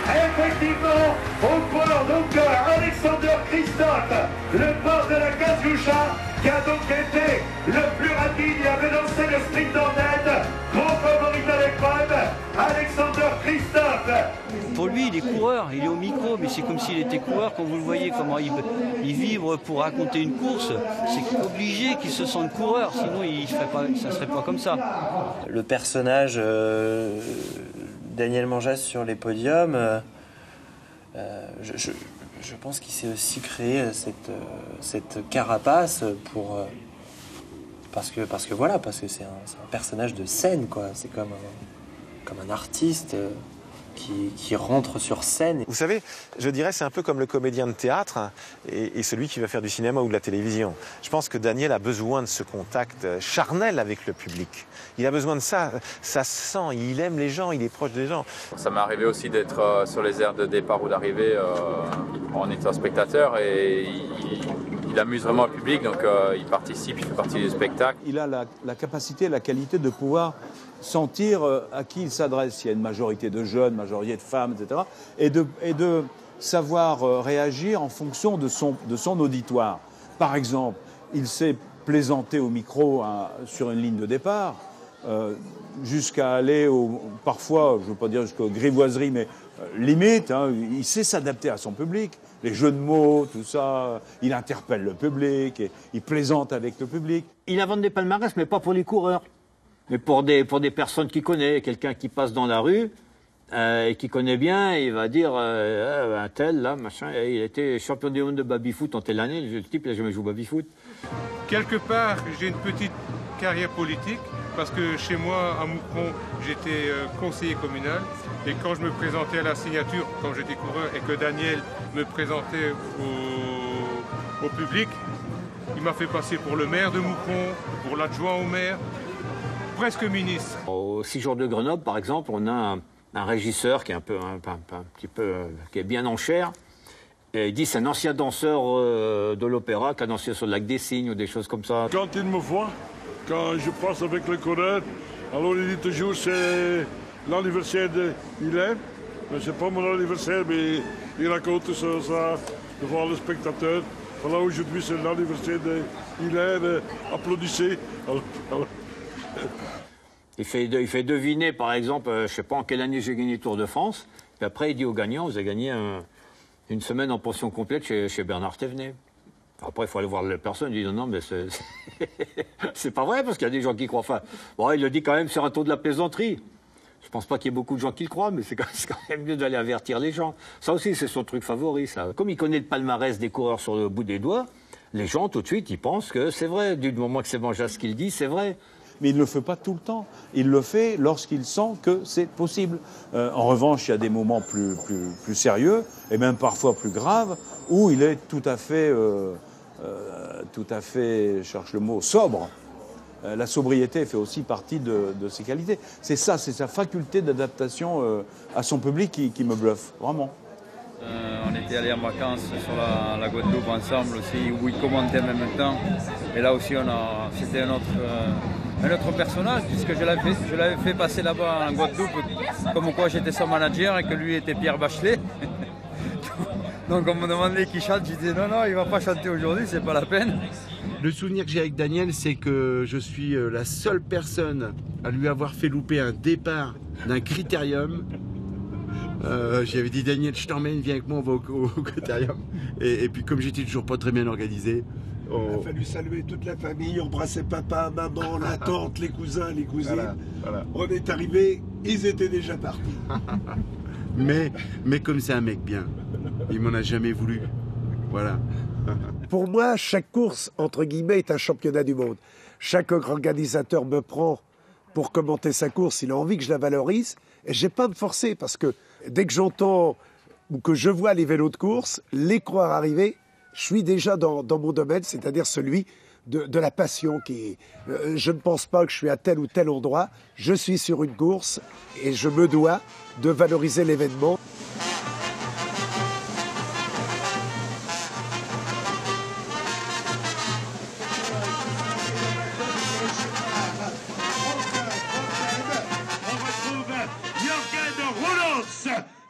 effectivement au coureur donc Alexander Christophe, le port de la Kazyusha qui a donc été le plus rapide, il avait lancé le sprint en tête, grand favori de l'épreuve, Alexander Christophe. Pour lui, il est coureur, il est au micro, mais c'est comme s'il était coureur, quand vous le voyez, comment il vibre pour raconter une course. C'est obligé qu'il se sente coureur, sinon ça ne serait pas comme ça. Le personnage Daniel Manjas sur les podiums, je pense qu'il s'est aussi créé cette carapace parce que c'est un personnage de scène, quoi. C'est comme un artiste qui rentre sur scène. Vous savez, je dirais c'est un peu comme le comédien de théâtre et celui qui va faire du cinéma ou de la télévision. Je pense que Daniel a besoin de ce contact charnel avec le public. Il a besoin de ça, ça se sent, il aime les gens, il est proche des gens. Ça m'est arrivé aussi d'être sur les aires de départ ou d'arrivée en étant spectateur et il amuse vraiment le public, donc il participe, il fait partie du spectacle. Il a la capacité, la qualité de pouvoir sentir à qui il s'adresse. Il y a une majorité de jeunes, majorité de femmes, etc. Et de savoir réagir en fonction de son auditoire. Par exemple, il sait plaisanter au micro sur une ligne de départ, jusqu'à aller parfois, je ne veux pas dire jusqu'aux grivoiseries, mais limite, il sait s'adapter à son public. Les jeux de mots, tout ça, il interpelle le public, et il plaisante avec le public. Il invente des palmarès, mais pas pour les coureurs. Mais pour des personnes qu'il connaît, quelqu'un qui passe dans la rue et qui connaît bien, il va dire un tel, là, machin, il était champion du monde de baby-foot en telle année, le type, il n'a jamais joué au baby-foot. Quelque part, j'ai une petite carrière politique, parce que chez moi, à Moucron, j'étais conseiller communal, et quand je me présentais à la signature, quand j'étais coureur, et que Daniel me présentait au public, il m'a fait passer pour le maire de Moucron, pour l'adjoint au maire, presque ministre. Au 6 jours de Grenoble, par exemple, on a un régisseur qui est un petit peu qui est bien en chair. Et il dit c'est un ancien danseur de l'opéra qui a dansé sur le lac des Cygnes ou des choses comme ça. Quand il me voit, quand je passe avec le coureur, alors il dit toujours c'est l'anniversaire de Hilaire. Mais c'est pas mon anniversaire, mais il raconte ça devant le spectateur. Voilà, aujourd'hui c'est l'anniversaire de Hilaire, applaudissez. Il fait deviner, par exemple, je ne sais pas en quelle année j'ai gagné le Tour de France. Puis après, il dit aux gagnants, vous avez gagné une semaine en pension complète chez Bernard Thévenet. Après, il faut aller voir la personne. Il dit non, mais c'est pas vrai, parce qu'il y a des gens qui croient. Enfin, bon, il le dit quand même sur un ton de la plaisanterie. Je pense pas qu'il y ait beaucoup de gens qui le croient, mais c'est quand même mieux d'aller avertir les gens. Ça aussi, c'est son truc favori, ça. Comme il connaît le palmarès des coureurs sur le bout des doigts, les gens, tout de suite, ils pensent que c'est vrai. Du moment que c'est Manjas ce qu'il dit, c'est vrai. Mais il ne le fait pas tout le temps. Il le fait lorsqu'il sent que c'est possible. En revanche, il y a des moments plus sérieux, et même parfois plus graves, où il est tout à fait, je cherche le mot, sobre. La sobriété fait aussi partie de ses qualités. C'est ça, c'est sa faculté d'adaptation à son public qui me bluffe, vraiment. On était allés en vacances sur la Guadeloupe ensemble aussi, où il commentait en même temps. Et là aussi, c'était un autre personnage, puisque je l'avais fait passer là-bas en Guadeloupe, comme quoi j'étais son manager et que lui était Pierre Bachelet. Donc on me demandait qui chante, je disais non, il va pas chanter aujourd'hui, c'est pas la peine. Le souvenir que j'ai avec Daniel, c'est que je suis la seule personne à lui avoir fait louper un départ d'un critérium. J'avais dit Daniel, je t'emmène, viens avec moi, on va au critérium. Et puis comme j'étais toujours pas très bien organisé, il a fallu saluer toute la famille, embrasser papa, maman, la tante, les cousins, les cousines. Voilà. On est arrivé, ils étaient déjà partis. mais comme c'est un mec bien, il m'en a jamais voulu. Voilà. Pour moi, chaque course, entre guillemets, est un championnat du monde. Chaque organisateur me prend pour commenter sa course, il a envie que je la valorise. Et je n'ai pas à me forcer parce que dès que j'entends ou que je vois les vélos de course, les coureurs arriver, je suis déjà dans mon domaine, c'est-à-dire celui de la passion. Je ne pense pas que je suis à tel ou tel endroit. Je suis sur une course et je me dois de valoriser l'événement.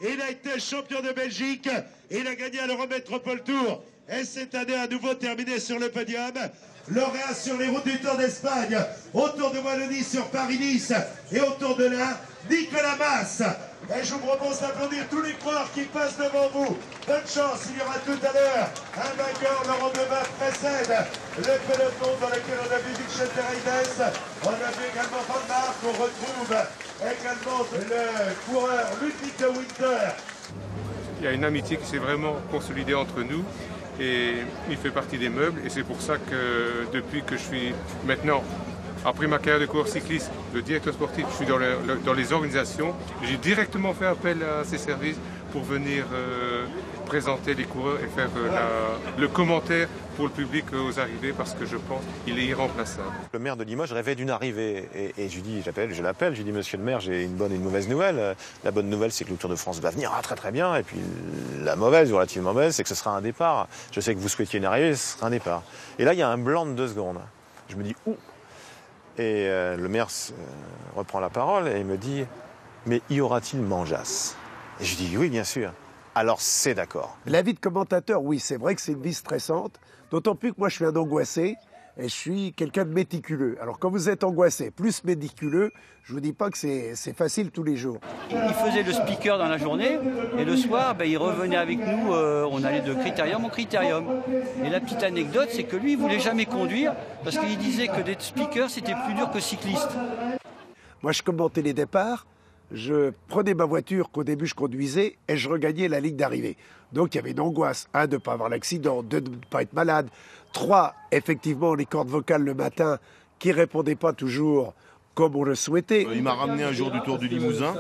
Il a été champion de Belgique, il a gagné à l'Eurométropole Tour et cette année à nouveau terminé sur le podium. Lauréat sur les routes du Tour d'Espagne, autour de Wallonie sur Paris-Nice et autour de là, Nicolas Mas. Et je vous propose d'applaudir tous les coureurs qui passent devant vous. Bonne chance, il y aura tout à l'heure un vainqueur. Laurent Bleuman précède le peloton dans lequel on a vu Michel Pereires, on a vu également Van Mark, on retrouve également le coureur Ludwig de Winter. Il y a une amitié qui s'est vraiment consolidée entre nous et il fait partie des meubles et c'est pour ça que depuis que je suis maintenant, après ma carrière de coureur cycliste, le directeur sportif, je suis dans les organisations, j'ai directement fait appel à ses services pour venir présenter les coureurs et faire le commentaire pour le public aux arrivées parce que je pense qu'il est irremplaçable. Le maire de Limoges rêvait d'une arrivée et je l'appelle, je dis monsieur le maire, j'ai une bonne et une mauvaise nouvelle. La bonne nouvelle c'est que le Tour de France va venir très très bien et puis la mauvaise, relativement mauvaise, c'est que ce sera un départ. Je sais que vous souhaitiez une arrivée, ce sera un départ. Et là il y a un blanc de 2 secondes. Je me dis ouh. Et le maire reprend la parole et il me dit mais y aura-t-il Manjas? Et je dis oui bien sûr. Alors c'est d'accord. La vie de commentateur, oui, c'est vrai que c'est une vie stressante, d'autant plus que moi je suis un angoissé et je suis quelqu'un de méticuleux. Alors quand vous êtes angoissé, plus méticuleux, je vous dis pas que c'est facile tous les jours. Il faisait le speaker dans la journée et le soir, il revenait avec nous, on allait de critérium en critérium. Et la petite anecdote, c'est que lui, il voulait jamais conduire parce qu'il disait que d'être speaker, c'était plus dur que cycliste. Moi je commentais les départs. Je prenais ma voiture qu'au début je conduisais et je regagnais la ligne d'arrivée. Donc il y avait une angoisse. 1, de ne pas avoir l'accident. 2, de ne pas être malade. 3, effectivement, les cordes vocales le matin qui ne répondaient pas toujours comme on le souhaitait. Il m'a ramené un jour du Tour du Limousin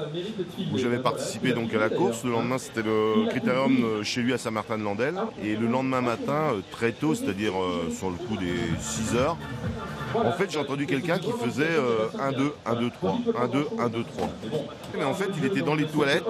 où j'avais participé donc à la course. Le lendemain, c'était le critérium chez lui à Saint-Martin-de-Landelle. Et le lendemain matin, très tôt, c'est-à-dire sur le coup des 6 heures, en fait, j'ai entendu quelqu'un qui faisait 1, 2, 1, 2, 3, 1, 2, 1, 2, 3. Mais en fait, il était dans les toilettes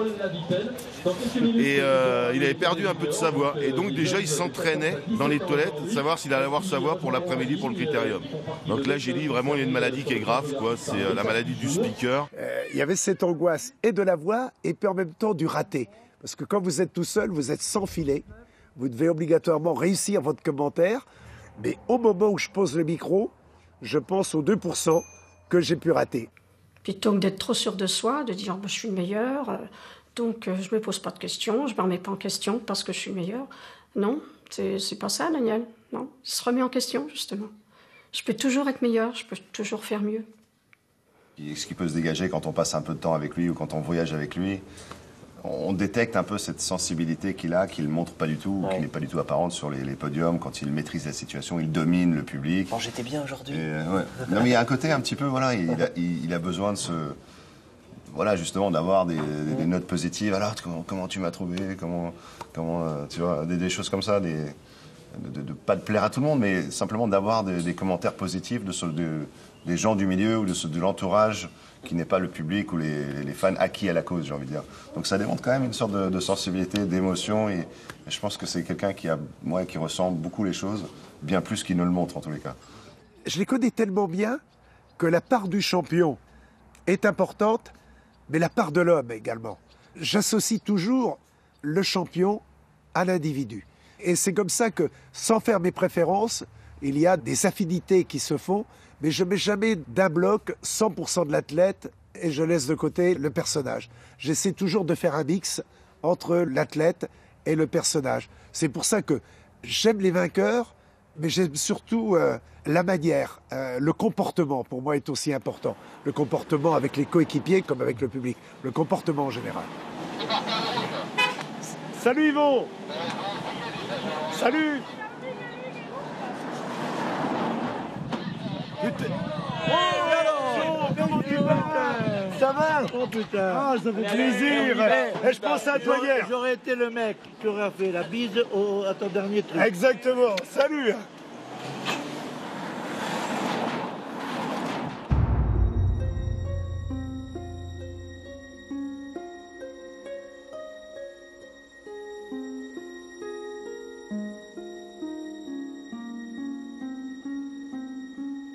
et il avait perdu un peu de sa voix. Et donc déjà, il s'entraînait dans les toilettes, savoir s'il allait avoir sa voix pour l'après-midi pour le critérium. Donc là, j'ai dit vraiment, il y a une maladie qui est grave, quoi. C'est la maladie du speaker. Il y avait cette angoisse et de la voix et puis en même temps du raté. Parce que quand vous êtes tout seul, vous êtes sans filet. Vous devez obligatoirement réussir votre commentaire. Mais au moment où je pose le micro, je pense aux 2% que j'ai pu rater. Plutôt que d'être trop sûr de soi, de dire je suis le meilleur, donc je ne me pose pas de questions, je ne me remets pas en question parce que je suis le meilleur. Non, c'est pas ça, Daniel. Non, il se remet en question, justement. Je peux toujours être meilleur, je peux toujours faire mieux. Ce qui peut se dégager quand on passe un peu de temps avec lui ou quand on voyage avec lui, on détecte un peu cette sensibilité qu'il a, qu'il ne montre pas du tout, ou qui n'est pas du tout apparente sur les podiums, quand il maîtrise la situation, il domine le public. Bon, j'étais bien aujourd'hui. Ouais. Non, mais il y a un côté un petit peu, voilà, il a besoin de voilà, justement, d'avoir des notes positives. Alors, comment tu m'as trouvé, comment tu vois, des choses comme ça, de pas de plaire à tout le monde, mais simplement d'avoir des commentaires positifs des gens du milieu ou de l'entourage qui n'est pas le public ou les fans acquis à la cause, j'ai envie de dire. Donc ça démontre quand même une sorte de sensibilité, d'émotion, et je pense que c'est quelqu'un qui ressent beaucoup les choses, bien plus qu'il ne le montre en tous les cas. Je les connais tellement bien que la part du champion est importante, mais la part de l'homme également. J'associe toujours le champion à l'individu. Et c'est comme ça que, sans faire mes préférences, il y a des affinités qui se font, mais je ne mets jamais d'un bloc 100% de l'athlète et je laisse de côté le personnage. J'essaie toujours de faire un mix entre l'athlète et le personnage. C'est pour ça que j'aime les vainqueurs, mais j'aime surtout la manière, le comportement pour moi est aussi important. Le comportement avec les coéquipiers comme avec le public, le comportement en général. Salut Yvon. Salut. Oh, comment tu vas? Ça va? Oh putain. Ah, ça fait plaisir. Et je pense à toi hier. J'aurais été le mec qui aurait fait la bise à ton dernier truc. Exactement. Salut.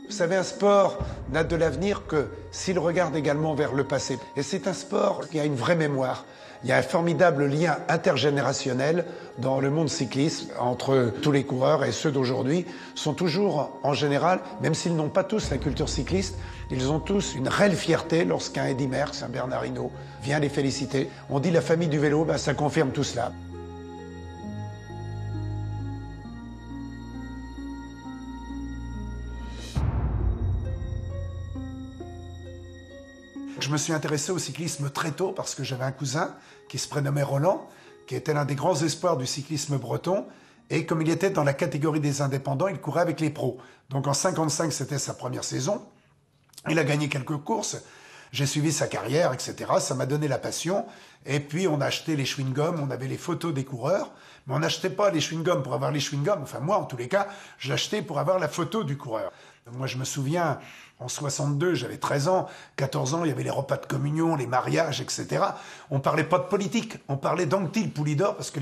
Vous savez, un sport n'a de l'avenir que s'il regarde également vers le passé. Et c'est un sport qui a une vraie mémoire. Il y a un formidable lien intergénérationnel dans le monde cycliste entre tous les coureurs et ceux d'aujourd'hui sont toujours, en général, même s'ils n'ont pas tous la culture cycliste, ils ont tous une réelle fierté lorsqu'un Eddy Merckx, un Bernard Hinault vient les féliciter. On dit la famille du vélo, ben, ça confirme tout cela. Je me suis intéressé au cyclisme très tôt parce que j'avais un cousin qui se prénommait Roland, qui était l'un des grands espoirs du cyclisme breton. Et comme il était dans la catégorie des indépendants, il courait avec les pros. Donc en 55, c'était sa première saison. Il a gagné quelques courses. J'ai suivi sa carrière, etc. Ça m'a donné la passion. Et puis on a acheté les chewing-gums, on avait les photos des coureurs. Mais on n'achetait pas les chewing-gums pour avoir les chewing-gums. Enfin moi, en tous les cas, je l'achetais pour avoir la photo du coureur. Moi, je me souviens, en 62, j'avais 13 ans, 14 ans, il y avait les repas de communion, les mariages, etc. On ne parlait pas de politique, on parlait d'Anctil Poulidor, parce que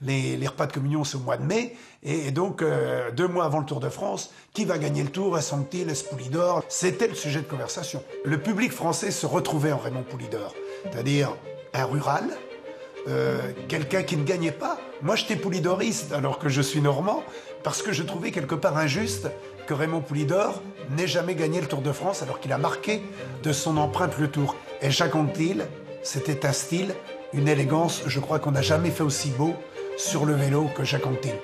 les repas de communion, c'est au mois de mai. Et donc, 2 mois avant le Tour de France, qui va gagner le Tour? Est-ce Anctil, est-ce Poulidor? C'était le sujet de conversation. Le public français se retrouvait en Raymond Poulidor, c'est-à-dire un rural, quelqu'un qui ne gagnait pas. Moi, j'étais poulidoriste, alors que je suis normand, parce que je trouvais quelque part injuste que Raymond Poulidor n'ait jamais gagné le Tour de France, alors qu'il a marqué de son empreinte le Tour. Et Jacques Anquetil, c'était un style, une élégance, je crois qu'on n'a jamais fait aussi beau sur le vélo que Jacques Anquetil.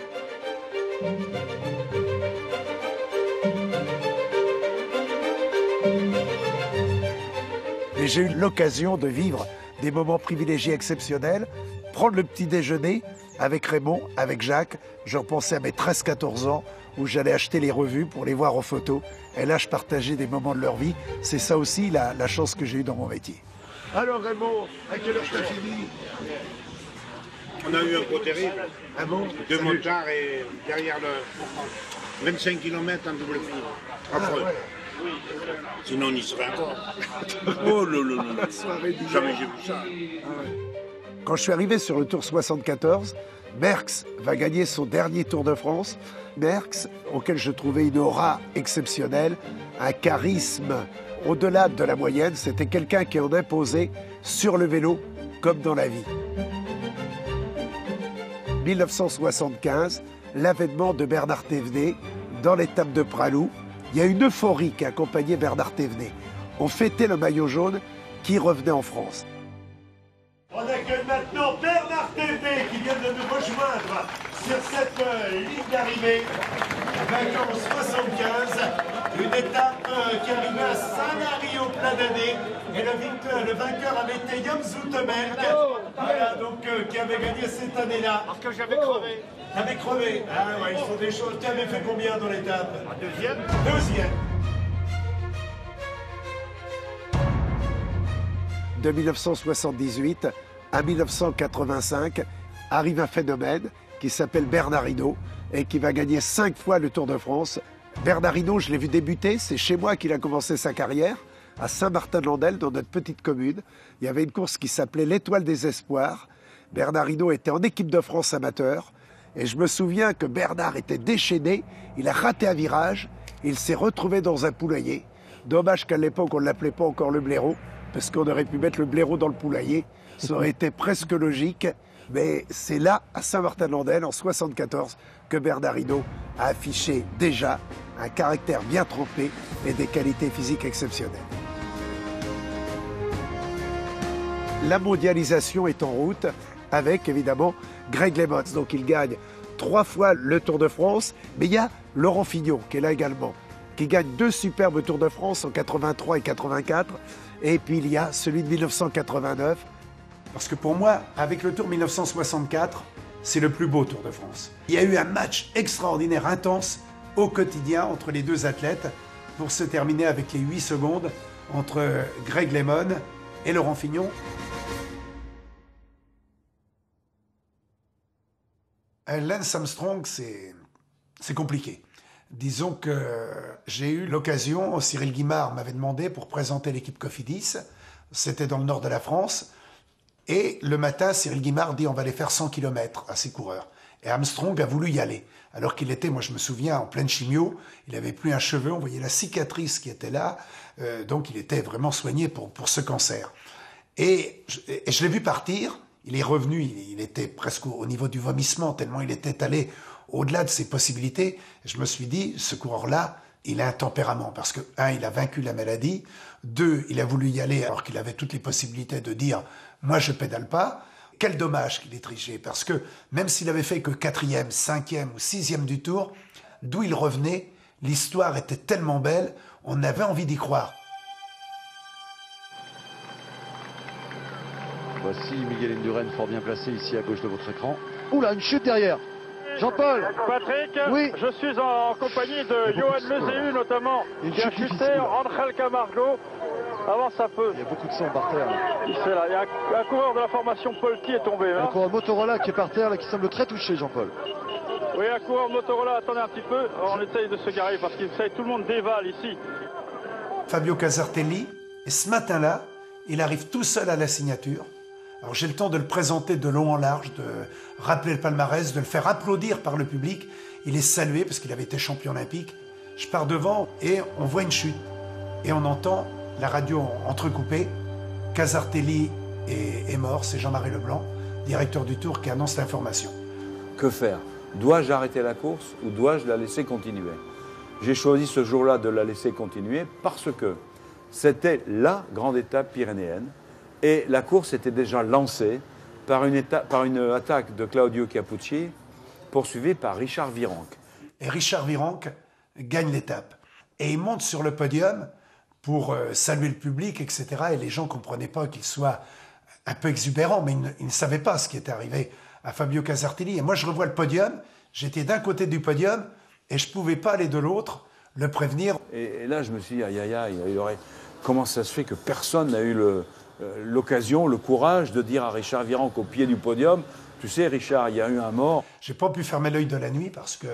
Et j'ai eu l'occasion de vivre des moments privilégiés exceptionnels, prendre le petit déjeuner avec Raymond, avec Jacques. Je repensais à mes 13-14 ans où j'allais acheter les revues pour les voir en photo. Et là, je partageais des moments de leur vie. C'est ça aussi la chance que j'ai eue dans mon métier. Alors Raymond, à quelle heure t'as fini? On a eu un coup terrible. Ah bon? 2 motards et derrière le 25 km en double fil. Affreux. Ah, ouais. Sinon on y serait encore. Oh là. Jamais j'ai vu ça. Quand je suis arrivé sur le Tour 74, Merckx va gagner son dernier Tour de France. Merckx, auquel je trouvais une aura exceptionnelle, un charisme au-delà de la moyenne. C'était quelqu'un qui en imposait sur le vélo comme dans la vie. 1975, l'avènement de Bernard Thévenet dans l'étape de Pralou. Il y a une euphorie qui accompagnait Bernard Thévenet. On fêtait le maillot jaune qui revenait en France. On accueille maintenant Bernard Thévenet qui vient de nous rejoindre sur cette ligne d'arrivée. Vainqueur en 75, une étape qui arrivait à Saint-Lary au plein d'année. Et le vainqueur avait été Jan Zoetemelk, voilà, donc, qui avait gagné cette année-là. Parce que j'avais crevé. T'avais crevé? Ah ouais, ils font des choses. Tu avais fait combien dans l'étape? Deuxième. Deuxième. De 1978 à 1985, arrive un phénomène qui s'appelle Bernard Hinault et qui va gagner 5 fois le Tour de France. Bernard Hinault, je l'ai vu débuter, c'est chez moi qu'il a commencé sa carrière, à Saint-Martin-de-Landelle, dans notre petite commune. Il y avait une course qui s'appelait l'Étoile des Espoirs. Bernard Hinault était en équipe de France amateur. Et je me souviens que Bernard était déchaîné, il a raté un virage, il s'est retrouvé dans un poulailler. Dommage qu'à l'époque, on ne l'appelait pas encore le blaireau, parce qu'on aurait pu mettre le blaireau dans le poulailler. Ça aurait été presque logique. Mais c'est là, à Saint-Martin-de-Landelle, en 1974, que Bernard Hinault a affiché déjà un caractère bien trempé et des qualités physiques exceptionnelles. La mondialisation est en route avec, évidemment, Greg LeMond. Donc il gagne 3 fois le Tour de France, mais il y a Laurent Fignon qui est là également, qui gagne 2 superbes Tours de France en 83 et 84, et puis il y a celui de 1989. Parce que pour moi, avec le Tour 1964, c'est le plus beau Tour de France. Il y a eu un match extraordinaire, intense, au quotidien entre les deux athlètes, pour se terminer avec les 8 secondes entre Greg LeMond et Laurent Fignon. Lance Armstrong, c'est compliqué. Disons que j'ai eu l'occasion, Cyril Guimard m'avait demandé pour présenter l'équipe Cofidis, c'était dans le nord de la France, et le matin, Cyril Guimard dit on va aller faire 100 km à ses coureurs. Et Armstrong a voulu y aller, alors qu'il était, moi je me souviens, en pleine chimio, il n'avait plus un cheveu, on voyait la cicatrice qui était là, donc il était vraiment soigné pour ce cancer. Et je l'ai vu partir. Il est revenu, il était presque au niveau du vomissement, tellement il était allé au-delà de ses possibilités. Je me suis dit, ce coureur-là, il a un tempérament, parce que, 1, il a vaincu la maladie, 2, il a voulu y aller alors qu'il avait toutes les possibilités de dire « moi je pédale pas ». Quel dommage qu'il ait triché, parce que même s'il avait fait que 4e, 5e ou 6e du Tour, d'où il revenait, l'histoire était tellement belle, on avait envie d'y croire. Voici Miguel Indurain, fort bien placé ici à gauche de votre écran. Oula, une chute derrière. Jean-Paul. Patrick, oui. Je suis en compagnie de Johan Lezeu notamment, qui a chuté, Angel Camargo. Avance un peu. Il y a beaucoup de sang par terre. Il y a un coureur de la formation Paul qui est tombé. Un coureur Motorola qui est par terre, là, qui semble très touché, Jean-Paul. Oui, un coureur Motorola, attendez un petit peu. On essaye de se garer parce que tout le monde dévale ici. Fabio Casartelli, et ce matin-là, il arrive tout seul à la signature. Alors j'ai le temps de le présenter de long en large, de rappeler le palmarès, de le faire applaudir par le public. Il est salué parce qu'il avait été champion olympique. Je pars devant et on voit une chute. Et on entend la radio entrecoupée. Casartelli est mort, c'est Jean-Marie Leblanc, directeur du Tour, qui annonce l'information. Que faire? Dois-je arrêter la course ou dois-je la laisser continuer? J'ai choisi ce jour-là de la laisser continuer parce que c'était la grande étape pyrénéenne. Et la course était déjà lancée par une attaque de Claudio Capucci, poursuivie par Richard Virenque. Et Richard Virenque gagne l'étape. Et il monte sur le podium pour saluer le public, etc. Et les gens ne comprenaient pas qu'il soit un peu exubérant, mais ils ne savaient pas ce qui était arrivé à Fabio Casartelli. Et moi, je revois le podium, j'étais d'un côté du podium, et je ne pouvais pas aller de l'autre, le prévenir. Et là, je me suis dit, aïe, aïe, aïe, comment ça se fait que personne n'a eu l'occasion, le courage de dire à Richard Virenque au pied du podium, tu sais Richard, il y a eu un mort. J'ai pas pu fermer l'œil de la nuit parce que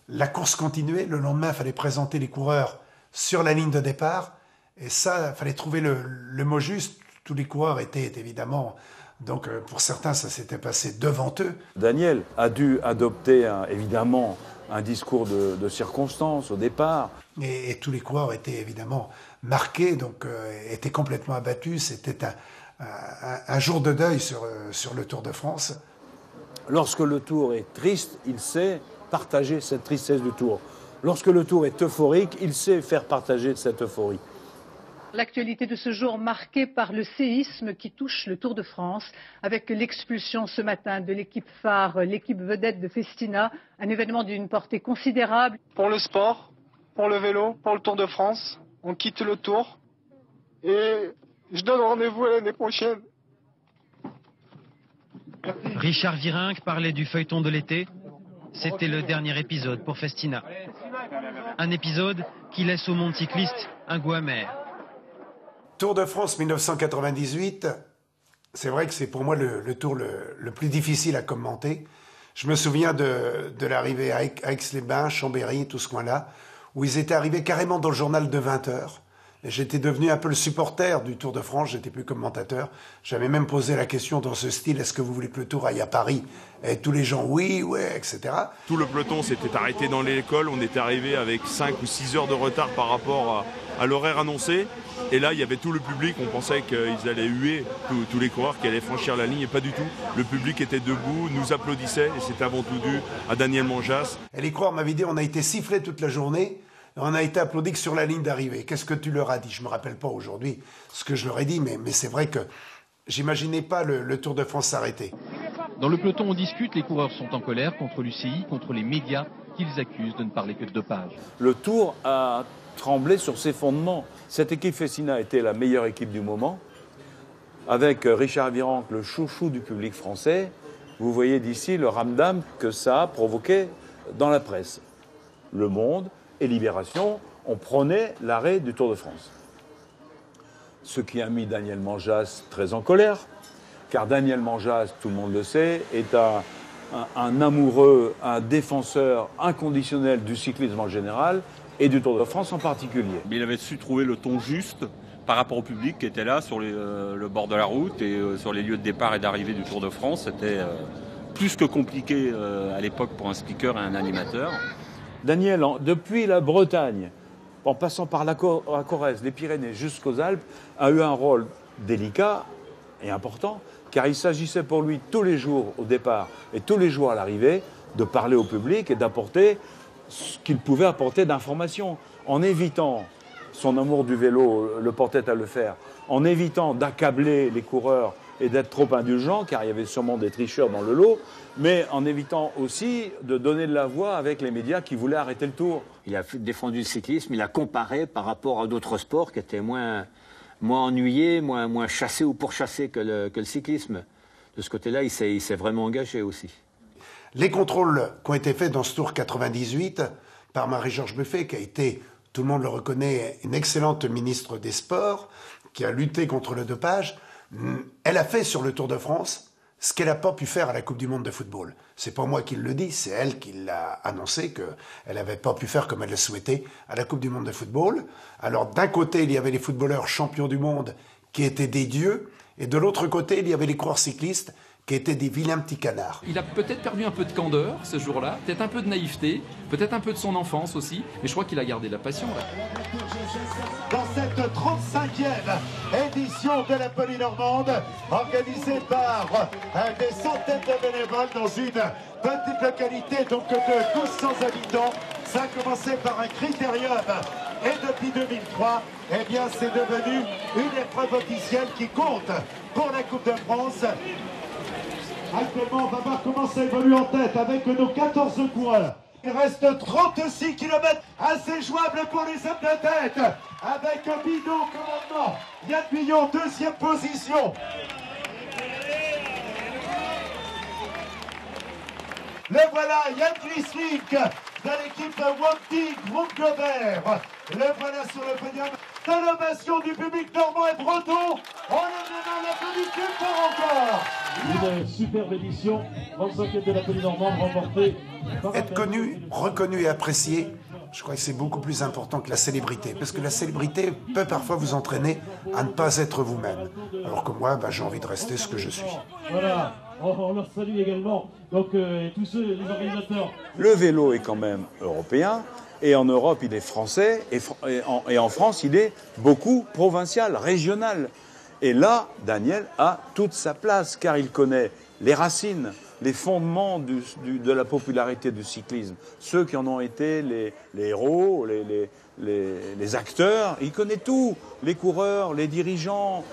la course continuait. Le lendemain, il fallait présenter les coureurs sur la ligne de départ. Et ça, il fallait trouver le mot juste. Tous les coureurs étaient évidemment... Donc pour certains, ça s'était passé devant eux. Daniel a dû adopter évidemment un discours de circonstance au départ. Et tous les coureurs étaient évidemment marqués, donc étaient complètement abattus. C'était un jour de deuil sur le Tour de France. Lorsque le Tour est triste, il sait partager cette tristesse du Tour. Lorsque le Tour est euphorique, il sait faire partager cette euphorie. L'actualité de ce jour marquée par le séisme qui touche le Tour de France, avec l'expulsion ce matin de l'équipe phare, l'équipe vedette de Festina, un événement d'une portée considérable. Pour le sport, pour le vélo, pour le Tour de France, on quitte le Tour et je donne rendez-vous à l'année prochaine. Richard Virenque parlait du feuilleton de l'été. C'était le dernier épisode pour Festina. Un épisode qui laisse au monde cycliste un goût amer. Tour de France 1998, c'est vrai que c'est pour moi le tour le plus difficile à commenter. Je me souviens de l'arrivée à Aix-les-Bains, Chambéry, tout ce coin-là, où ils étaient arrivés carrément dans le journal de 20h. J'étais devenu un peu le supporter du Tour de France, j'étais plus commentateur. J'avais même posé la question dans ce style, est-ce que vous voulez que le Tour aille à Paris? Et tous les gens, oui, ouais, etc. Tout le peloton s'était arrêté dans l'école, on était arrivé avec 5 ou 6 heures de retard par rapport à l'horaire annoncé. Et là, il y avait tout le public, on pensait qu'ils allaient huer tous les coureurs qui allaient franchir la ligne, et pas du tout. Le public était debout, nous applaudissait, et c'était avant tout dû à Daniel Manjas. Et les coureurs m'avaient dit, on a été sifflés toute la journée, on a été applaudis que sur la ligne d'arrivée. Qu'est-ce que tu leur as dit? Je me rappelle pas aujourd'hui ce que je leur ai dit, mais c'est vrai que j'imaginais pas le Tour de France s'arrêter. Dans le peloton, on discute, les coureurs sont en colère contre l'UCI, contre les médias qu'ils accusent de ne parler que de dopage. Le Tour a tremblé sur ses fondements. Cette équipe Festina était la meilleure équipe du moment, avec Richard Virenque, le chouchou du public français. Vous voyez d'ici le ramdam que ça a provoqué dans la presse. Le Monde et Libération, on prônait l'arrêt du Tour de France. Ce qui a mis Daniel Manjas très en colère, car Daniel Manjas, tout le monde le sait, est un amoureux, un défenseur inconditionnel du cyclisme en général et du Tour de France en particulier. Il avait su trouver le ton juste par rapport au public qui était là sur le bord de la route et sur les lieux de départ et d'arrivée du Tour de France. C'était plus que compliqué à l'époque pour un speaker et un animateur. Daniel, depuis la Bretagne, en passant par la Corrèze, les Pyrénées jusqu'aux Alpes, a eu un rôle délicat et important, car il s'agissait pour lui tous les jours au départ et tous les jours à l'arrivée de parler au public et d'apporter ce qu'il pouvait apporter d'informations, en évitant, son amour du vélo le portait à le faire, en évitant d'accabler les coureurs et d'être trop indulgent, car il y avait sûrement des tricheurs dans le lot, mais en évitant aussi de donner de la voix avec les médias qui voulaient arrêter le Tour. Il a défendu le cyclisme, il a comparé par rapport à d'autres sports qui étaient moins ennuyés, moins chassés ou pourchassés que le cyclisme. De ce côté-là, il s'est vraiment engagé aussi. Les contrôles qui ont été faits dans ce Tour 98 par Marie-Georges Buffet, qui a été, tout le monde le reconnaît, une excellente ministre des Sports, qui a lutté contre le dopage, elle a fait sur le Tour de France ce qu'elle n'a pas pu faire à la Coupe du Monde de football. C'est pas moi qui le dis, c'est elle qui l'a annoncé, qu'elle n'avait pas pu faire comme elle le souhaitait à la Coupe du Monde de football. Alors d'un côté, il y avait les footballeurs champions du monde qui étaient des dieux, et de l'autre côté, il y avait les coureurs cyclistes qui étaient des vilains petits canards. Il a peut-être perdu un peu de candeur ce jour-là, peut-être un peu de naïveté, peut-être un peu de son enfance aussi, mais je crois qu'il a gardé la passion. Là. Dans cette 35e édition de la Polynormande, organisée par des centaines de bénévoles dans une petite localité donc de 1200 habitants, ça a commencé par un critérium et depuis 2003, eh bien c'est devenu une épreuve officielle qui compte pour la Coupe de France. Actuellement, on va voir comment ça évolue en tête avec nos 14 coureurs. Il reste 36 km assez jouable pour les hommes de tête. Avec Bidot commandement, Yann Billon, deuxième position. Le voilà, Yann Griswijk de l'équipe Wanty Groupe Gobert. Le voilà sur le podium. De l'ovation du public normand et breton. On est maintenant l'applaudissement pour encore. Une superbe édition, 35e de la Polynormande remportée par... Être connu, reconnu et apprécié, je crois que c'est beaucoup plus important que la célébrité. Parce que la célébrité peut parfois vous entraîner à ne pas être vous-même. Alors que moi, j'ai envie de rester ce que je suis. Voilà, on leur salue également. Donc tous ceux, les organisateurs. Le vélo est quand même européen. Et en Europe, il est français, et en France, il est beaucoup provincial, régional. Et là, Daniel a toute sa place, car il connaît les racines, les fondements de la popularité du cyclisme. Ceux qui en ont été les héros, les acteurs, il connaît tout. Les coureurs, les dirigeants,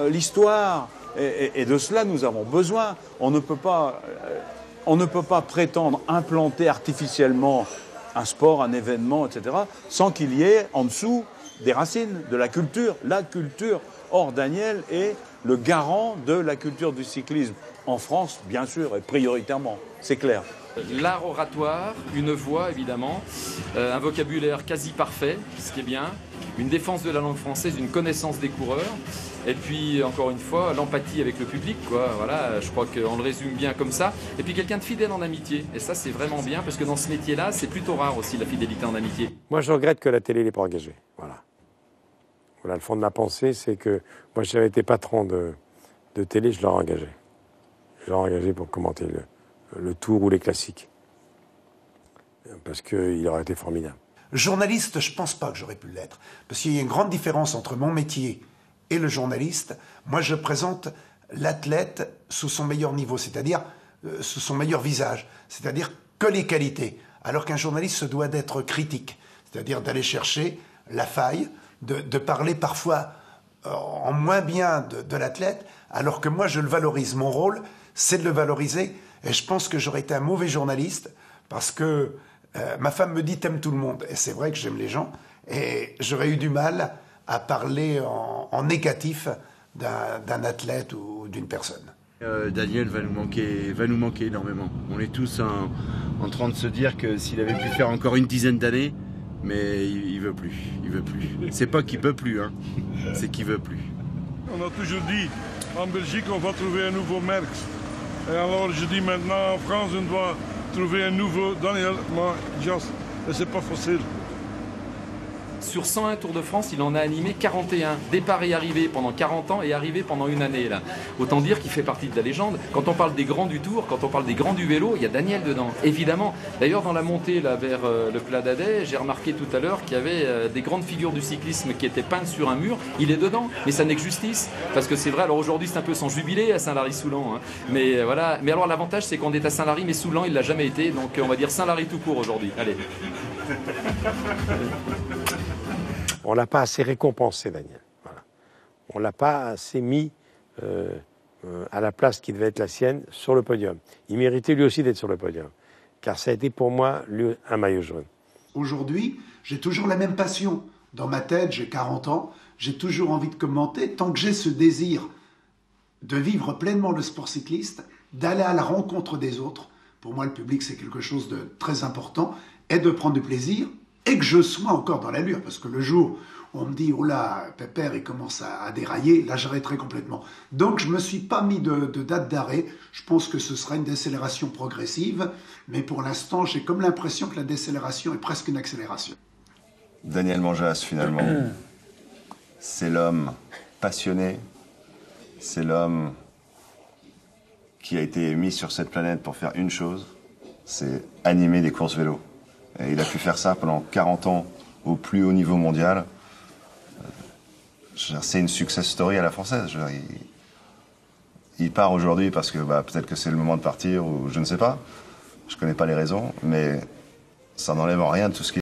l'histoire. Et de cela, nous avons besoin. On ne peut pas prétendre implanter artificiellement un sport, un événement, etc., sans qu'il y ait en dessous des racines, de la culture. La culture. Or, Daniel est le garant de la culture du cyclisme en France, bien sûr, et prioritairement, c'est clair. L'art oratoire, une voix évidemment, un vocabulaire quasi parfait, ce qui est bien, une défense de la langue française, une connaissance des coureurs, et puis encore une fois l'empathie avec le public, quoi. Voilà, je crois qu'on le résume bien comme ça. Et puis quelqu'un de fidèle en amitié, et ça c'est vraiment bien parce que dans ce métier-là, c'est plutôt rare aussi la fidélité en amitié. Moi je regrette que la télé n'est pas engagée. Voilà. Voilà, le fond de ma pensée, c'est que moi, si j'avais été patron de télé, je l'aurais engagé. Je l'aurais engagé pour commenter le Tour ou les classiques. Parce qu'il aurait été formidable. Journaliste, je pense pas que j'aurais pu l'être. Parce qu'il y a une grande différence entre mon métier et le journaliste. Moi, je présente l'athlète sous son meilleur niveau, c'est-à-dire sous son meilleur visage, c'est-à-dire que les qualités. Alors qu'un journaliste se doit d'être critique, c'est-à-dire d'aller chercher la faille, de parler parfois en moins bien de l'athlète, alors que moi, je le valorise. Mon rôle, c'est de le valoriser. Et je pense que j'aurais été un mauvais journaliste parce que ma femme me dit « t'aimes tout le monde ». Et c'est vrai que j'aime les gens. Et j'aurais eu du mal à parler en négatif d'un athlète ou d'une personne. Daniel va nous manquer énormément. On est tous en train de se dire que s'il avait pu faire encore une dizaine d'années, mais il veut plus. C'est pas qu'il peut plus, hein. C'est qu'il veut plus. On a toujours dit, en Belgique, on va trouver un nouveau Merckx. Et alors je dis maintenant, en France, on doit trouver un nouveau Daniel Mas. Et c'est pas facile. Sur 101 Tours de France, il en a animé 41. Départ et arrivée pendant 40 ans et arrivée pendant une année. Là. Autant dire qu'il fait partie de la légende. Quand on parle des grands du Tour, quand on parle des grands du vélo, il y a Daniel dedans, évidemment. D'ailleurs, dans la montée là, vers le Plat d'Adet, j'ai remarqué tout à l'heure qu'il y avait des grandes figures du cyclisme qui étaient peintes sur un mur. Il est dedans, mais ça n'est que justice. Parce que c'est vrai, alors aujourd'hui, c'est un peu son jubilé à Saint-Lary-Soulan. Hein. Mais voilà. Mais alors, l'avantage, c'est qu'on est à Saint-Lary, mais Soulan, il ne l'a jamais été. Donc, on va dire Saint-Lary tout court aujourd'hui. Allez. On ne l'a pas assez récompensé, Daniel. Voilà. On ne l'a pas assez mis à la place qui devait être la sienne sur le podium. Il méritait lui aussi d'être sur le podium, car ça a été pour moi un maillot jaune. Aujourd'hui, j'ai toujours la même passion. Dans ma tête, j'ai 40 ans, j'ai toujours envie de commenter, tant que j'ai ce désir de vivre pleinement le sport cycliste, d'aller à la rencontre des autres. Pour moi, le public, c'est quelque chose de très important, et de prendre du plaisir, et que je sois encore dans l'allure, parce que le jour où on me dit « Oh là, Pépère, il commence à dérailler », là, j'arrêterai complètement. Donc, je ne me suis pas mis de date d'arrêt. Je pense que ce sera une décélération progressive, mais pour l'instant, j'ai comme l'impression que la décélération est presque une accélération. Daniel Manjas, finalement, c'est l'homme passionné, c'est l'homme qui a été mis sur cette planète pour faire une chose, c'est animer des courses vélo. Et il a pu faire ça pendant 40 ans au plus haut niveau mondial. C'est une success story à la française. Il part aujourd'hui parce que peut-être que c'est le moment de partir ou je ne sais pas. Je ne connais pas les raisons, mais ça n'enlève en rien de tout ce qu'il